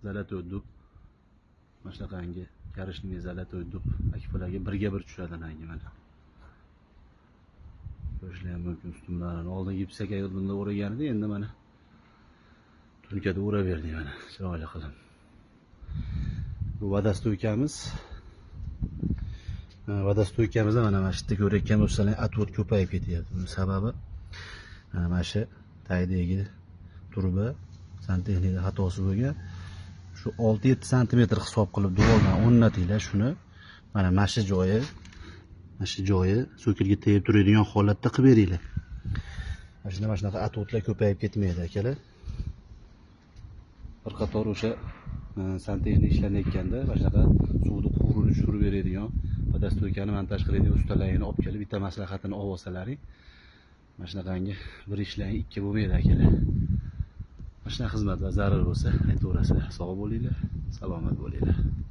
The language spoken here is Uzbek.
zalat o'dib mana shunaqangi karishning zalat o'dib akfalarga birga bir tushadi rangi mana. Ko'rishlar ham mumkin ustunlarini. Oldin gipsaka bunda o'ragan edi, endi mana tunkada o'raverdik mana chiroyli qilib. Bu vodostoykamiz. Vodostoykamizda mana shu yerda ko'rayotgan bo'lsanglar, atvo't ko'payib ketyapti. Buning sababi mana shu tagidagi turba santexnika xatosi bo'lgan. Shu 6-7 sm hisob qilib duvaldan o'rnatinglar shuni. Mana shu joyi so'kilga tegib turadigan holatda qilib beringlar. Mana shunaqa atvo'tlar ko'payib ketmaydi akalar. Bir qator o'sha santexnik ishlanayotganda mana shunaqa suvni qururini tushirib beradigan vodostoykani montaj qiladigan ustalarni olib kelib bitta maslahatini olib olsalaring, mana shunaqangi bir ishlang ikki bo'lmaydi akalar. Mana shunaqa xizmatlar zarur bo'lsa aytaverasizlar. Sog' bo'linglar, salomat bo'linglar.